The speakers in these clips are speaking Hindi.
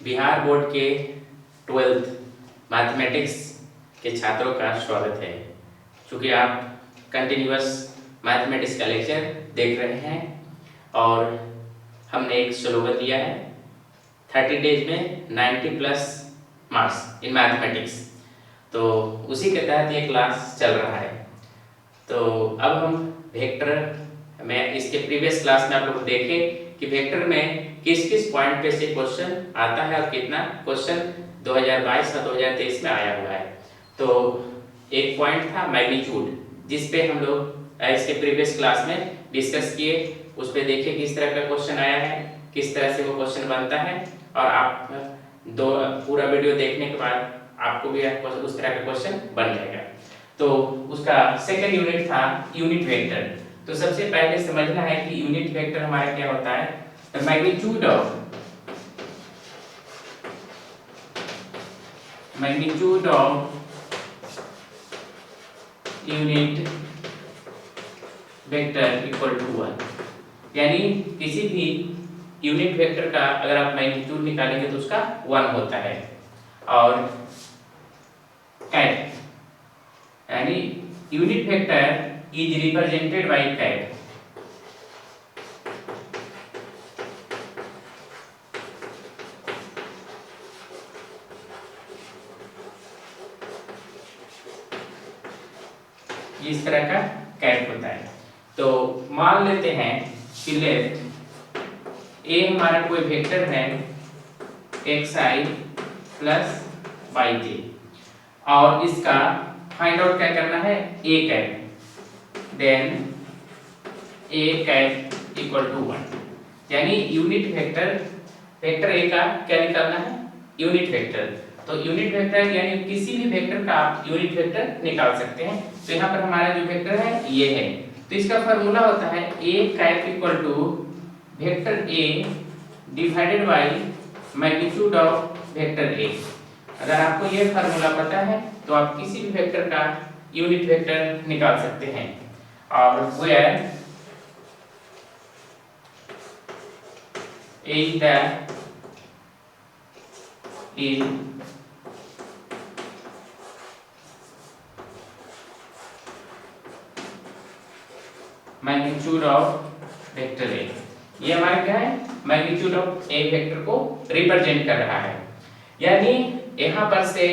बिहार बोर्ड के 12th मैथमेटिक्स के छात्रों का स्वागत है। चूँकि आप कंटिन्यूअस मैथमेटिक्स का लेक्चर देख रहे हैं और हमने एक स्लोगन दिया है 30 डेज में 90 प्लस मार्क्स इन मैथमेटिक्स, तो उसी के तहत ये क्लास चल रहा है। तो अब हम वेक्टर में इसके प्रीवियस क्लास में आप लोग देखें कि वेक्टर में किस किस पॉइंट पे से क्वेश्चन आता है और कितना क्वेश्चन 2022 और 2023 में आया हुआ है। तो एक पॉइंट था मैग्नीट्यूड, जिस पे हम लोग इसके प्रीवियस क्लास में डिस्कस किए, उस पे देखिए किस तरह का क्वेश्चन आया है, किस तरह से वो क्वेश्चन बनता है, और आप पूरा वीडियो देखने के बाद आपको भी उस तरह का क्वेश्चन बन जाएगा। तो उसका सेकंड यूनिट था यूनिट वेक्टर। तो सबसे पहले समझना है कि यूनिट वेक्टर हमारा क्या होता है। The magnitude of unit vector equal to 1, यानी किसी भी यूनिट वेक्टर का अगर आप मैग्नीट्यूड निकालेंगे तो उसका 1 होता है। और कैट यानी unit vector is represented by cap. इस तरह का कैट होता है। तो मान लेते हैं कि लेट ए हमारा कोई वेक्टर है xi प्लस yj, और इसका फाइंड आउट क्या करना है, a cap, then a cap equal to 1, यानी यूनिट वेक्टर a का क्या निकालना है, यूनिट वेक्टर। तो यूनिट वेक्टर यानी किसी भी वेक्टर का आप यूनिट वेक्टर निकाल सकते हैं। तो यहाँ पर हमारा जो वेक्टर है ये है, तो इसका फार्मूला होता है a cap equal to vector a divided by magnitude of vector a। अगर आपको ये फार्मूला पता है तो आप किसी भी वेक्टर का यूनिट वेक्टर निकाल सकते हैं। और where a is magnitude of vector a, ये हमारा क्या है, मैग्नीट्यूड ऑफ a वेक्टर को रिप्रेजेंट कर रहा है। यानी यहाँ पर से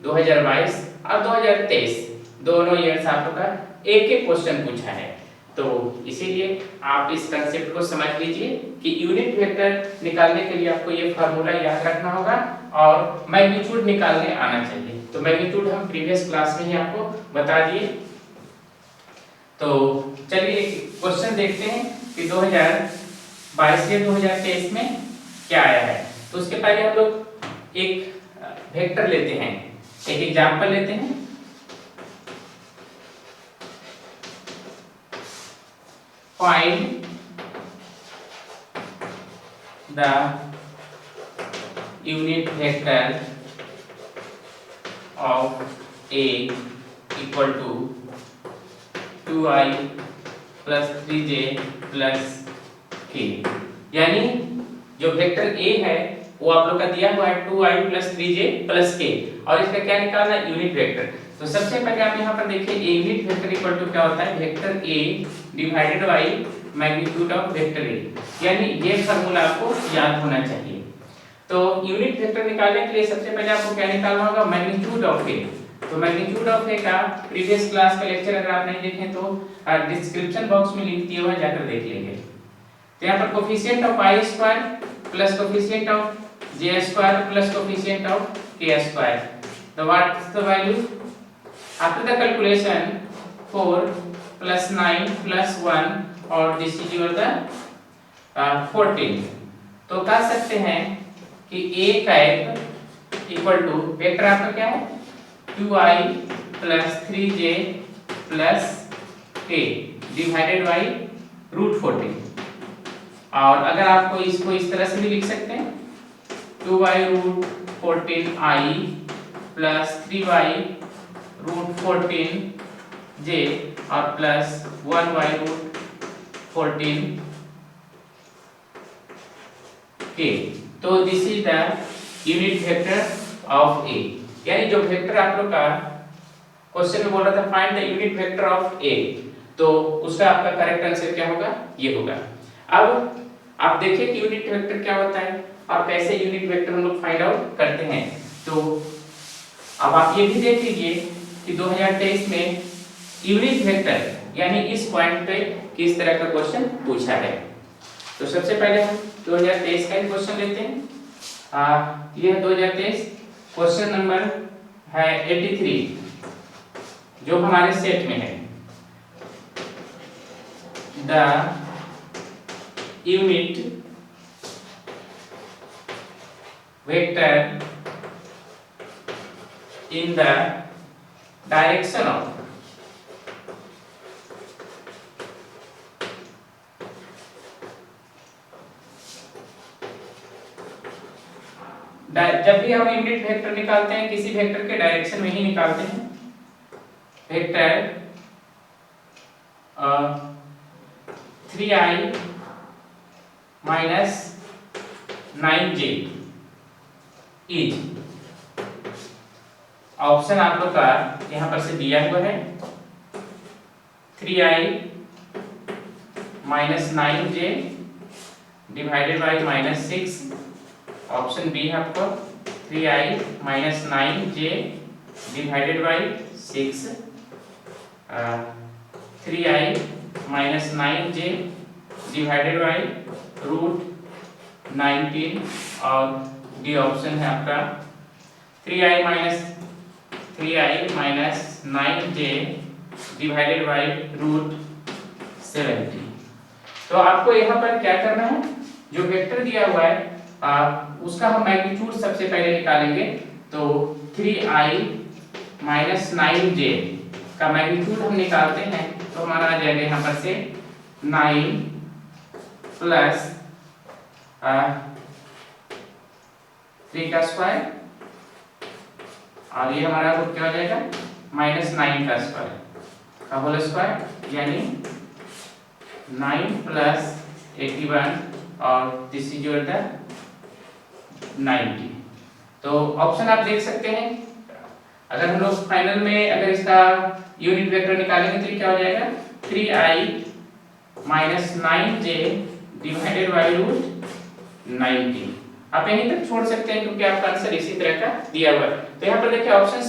2022 और 2023 दोनों ईयर्स आपका एक एक क्वेश्चन पूछा है। तो इसीलिए आप इस कंसेप्ट को समझ लीजिए कि यूनिट वेक्टर निकालने के लिए आपको ये फार्मूला याद रखना होगा और मैग्नीट्यूड निकालने आना चाहिए। तो मैग्नीट्यूड हम प्रीवियस क्लास में ही आपको बता दिए। तो चलिए एक क्वेश्चन देखते हैं कि 2022 से 2023 में क्या आया है। तो उसके पहले हम लोग एक वेक्टर लेते हैं, एक एग्जांपल लेते हैं। Find the unit vector of a equal to 2i plus 3j plus k, यानी जो वेक्टर a है वो आप लोग का दिया हुआ है 2i plus 3j plus k, और इसका क्या निकालना है, यूनिट वेक्टर। तो सबसे पहले आप यहाँ पर देखिए a unit vector equal to क्या होता है, vector a divided by magnitude of vector a, यानी ये फार्मूला आपको याद होना चाहिए। तो यूनिट वेक्टर निकालने के लिए सबसे पहले आपको क्या निकालना होगा, मैग्नीट्यूड ऑफ a। तो मैग्नीट्यूड ऑफ a का प्रीवियस क्लास का लेक्चर अगर आप नहीं देखें तो डिस्क्रिप्शन बॉक्स में लिंक दिया हुआ है, जाकर देख लेंगे। तो यहाँ पर coefficient of i square plus coefficient of j square plus coefficient of k square. तो what is the value after the calculation 4 plus 9 plus 1 और दिस इज योर द 14। तो कह सकते हैं कि a cap equal to vector आपका क्या है 2i plus 3j plus k divided by root 14। और अगर आपको इसको इस तरह से भी लिख सकते हैं 2y root 14i plus 3y root 14j और प्लस 1y रूट 14k। तो this is the unit vector of A, यानी जो वेक्टर आप लोग का क्वेश्चन में बोल रहा था find the unit vector of A, तो उसका आपका करेक्ट आंसर क्या होगा, ये होगा। अब आप देखिए कि यूनिट वेक्टर क्या होता है और कैसे यूनिट वेक्टर हम लोग फाइंड आउट करते हैं। तो अब आप ये भी देख लीजिए कि 2023 में यूनिट वेक्टर यानी इस पॉइंट पे किस तरह का क्वेश्चन पूछा है। तो सबसे पहले हम 2023 का ही क्वेश्चन लेते हैं। ये 2023 क्वेश्चन नंबर है 83 जो हमारे सेट में है। The unit vector in the direction of जब भी हम यूनिट वेक्टर निकालते हैं किसी वेक्टर के डायरेक्शन में ही निकालते हैं। Vector 3i minus 9j is, option आप लोग का यहाँ पर से दिया हुआ है 3i minus 9j divided by minus 6। Option B है आपको 3i minus 9j divided by 6, 3i minus 9j divided by root 19, और डी ऑप्शन है आपका 3i minus 9j divided by root 70। तो आपको यहाँ पर क्या करना है, जो वेक्टर दिया हुआ है उसका हम मैग्नीट्यूड सबसे पहले निकालेंगे। तो 3i माइनस 9j का मैग्नीट्यूड हम निकालते हैं तो हमारा आ जाएगा यहाँ पर से 9 प्लस 3 का स्क्वायर, और ये हमारा रूट क्या हो जाएगा माइनस 9 का स्क्वायर का होल स्क्वायर, यानी 9 प्लस 81 और दिस इज योर द 90। तो ऑप्शन आप देख सकते हैं। अगर हम लोग फाइनल में अगर इसका यूनिट वेक्टर निकालेंगे तो क्या हो जाएगा 3i minus 9j divided by root 90। आप यहीं तक छोड़ सकते हैं क्योंकि आपका आंसर इसी तरह का दिया हुआ है। तो यहाँ पर देखिए option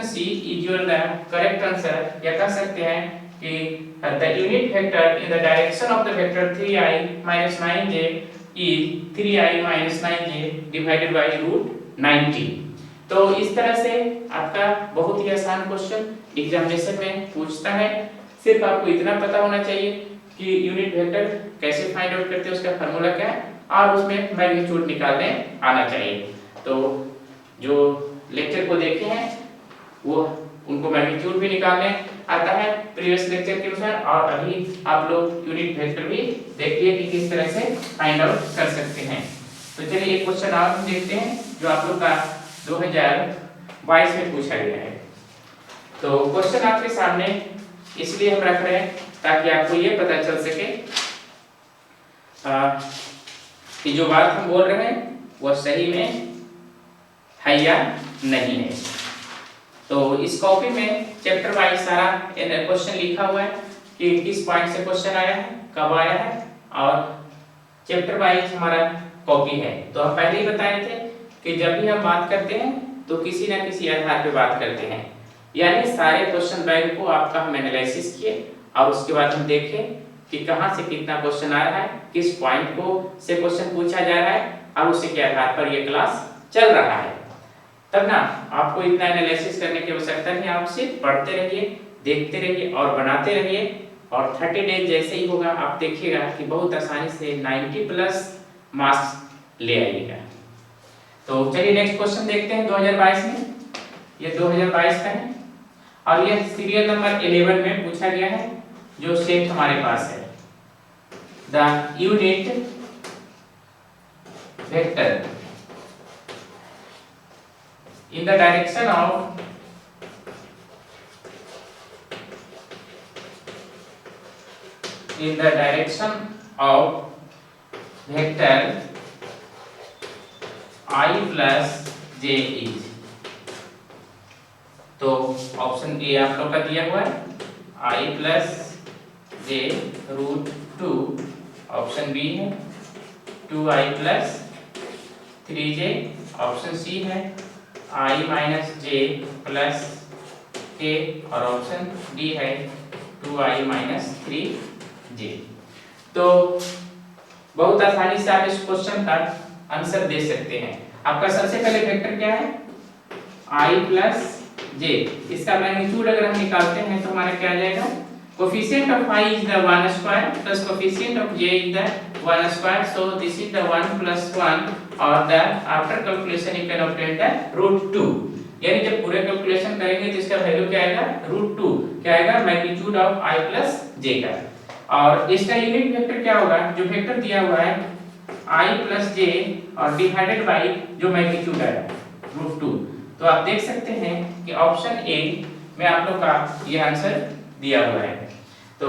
C is your the correct answer, या कह सकते हैं कि the unit vector in the direction of the vector 3i minus 9j is 3i minus 9j divided by root 90। तो इस तरह से आपका बहुत ही आसान क्वेश्चन एग्जामिनेशन में पूछता है। सिर्फ आपको इतना पता होना चाहिए कि यूनिट वेक्टर कैसे फाइंड आउट करते हैं, उसका फार्मूला क्या है, और उसमें मैग्नीट्यूड निकालने आना चाहिए। तो जो लेक्चर को देखे हैं वो उनको मैग्नीट्यूड भी निकालने आता है प्रीवियस लेक्चर के अनुसार, और अभी आप लोग यूनिट वेक्टर भी देखिए कि किस तरह से फाइंड आउट कर सकते हैं। तो चलिए एक क्वेश्चन और हम देखते हैं जो आप लोग का 2022 में पूछा गया है। तो क्वेश्चन आपके सामने इसलिए हम रख रहे हैं ताकि आपको ये पता चल सके कि जो बात हम बोल रहे हैं वो सही में है या नहीं है। तो इस कॉपी में चैप्टर वाइज सारा क्वेश्चन लिखा हुआ है कि किस पॉइंट से क्वेश्चन आया है, कब आया है, और चैप्टर वाइज हमारा कॉपी है। तो हम पहले ही बताए थे कि जब भी हम बात करते हैं तो किसी ना किसी आधार पे बात करते हैं, यानी सारे क्वेश्चन बैंक को आपका हम एनालिसिस किए और उसके बाद हम देखें कि कहाँ से कितना क्वेश्चन आ रहा है, किस पॉइंट को से क्वेश्चन पूछा जा रहा है, और उसी के आधार पर ये क्लास चल रहा है। तब ना आपको इतना एनालिसिस करने की आवश्यकता नहीं, आप सिर्फ पढ़ते रहिए, देखते रहिए और बनाते रहिए, और 30 डेज जैसे ही होगा आप देखिएगा कि बहुत आसानी से 90 प्लस मार्क्स ले आइएगा। तो चलिए नेक्स्ट क्वेश्चन देखते हैं 2022 में। ये 2022 का है और ये सीरियल नंबर 11 में पूछा गया है, जो सेट हमारे पास है। The unit vector in the direction of vector I plus J is, तो ऑप्शन ए आप लोग का दिया हुआ है I plus J root two, option B है 2I plus 3j, option C है I माइनस जे प्लस के, और ऑप्शन डी है 2I माइनस 3j। तो बहुत आसानी से आप इस क्वेश्चन का आंसर दे सकते हैं। आपका सबसे पहले वेक्टर क्या है I प्लस जे, इसका मैग्नीट्यूड अगर हम निकालते हैं तो हमारा क्या आ जाएगा, coefficient of I is the 1 square plus coefficient of j is the 1 square, so this is the 1 plus 1, or the after calculation you can obtain the root 2, यानी जब पूरे कैलकुलेशन करेंगे तो इसका वैल्यू क्या आएगा रूट 2, क्या आएगा मैग्नीट्यूड ऑफ I प्लस जे का। और इसका यूनिट वेक्टर क्या होगा, जो वेक्टर दिया हुआ है I प्लस जे और डिवाइडेड बाय जो मैग्नीट्यूड है रूट 2। तो आप देख सकते हैं कि ऑप्शन ए में आप लोग का ये आंसर दिया हुआ है। तो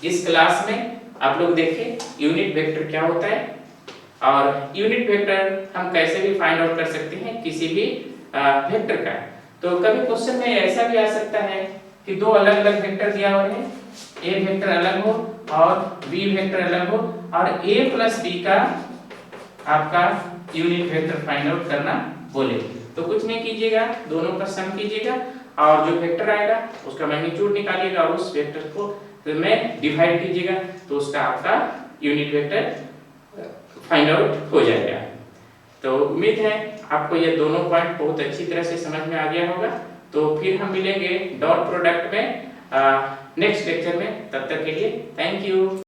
इस क्लास में आप लोग देखें यूनिट वेक्टर क्या होता है, और यूनिट वेक्टर हम कैसे भी फाइंड आउट कर सकते हैं किसी भी वेक्टर का। तो कभी क्वेश्चन में ऐसा भी आ सकता है कि दो अलग अलग वेक्टर दिया हुआ है, ए वेक्टर अलग हो और बी वेक्टर अलग हो, और ए प्लस बी का आपका यूनिट वेक्टर फाइंड आउट करना बोले, तो कुछ नहीं कीजिएगा, दोनों का सम कीजिएगा और जो वेक्टर आएगा उसका मैग्नीट्यूड निकालिएगा और उस वेक्टर को में डिवाइड कीजिएगा, तो उसका आपका यूनिट वेक्टर फाइंड आउट हो जाएगा। तो उम्मीद है आपको ये दोनों पॉइंट बहुत अच्छी तरह से समझ में आ गया होगा। तो फिर हम मिलेंगे डॉट प्रोडक्ट में नेक्स्ट लेक्चर में, तब तक के लिए थैंक यू।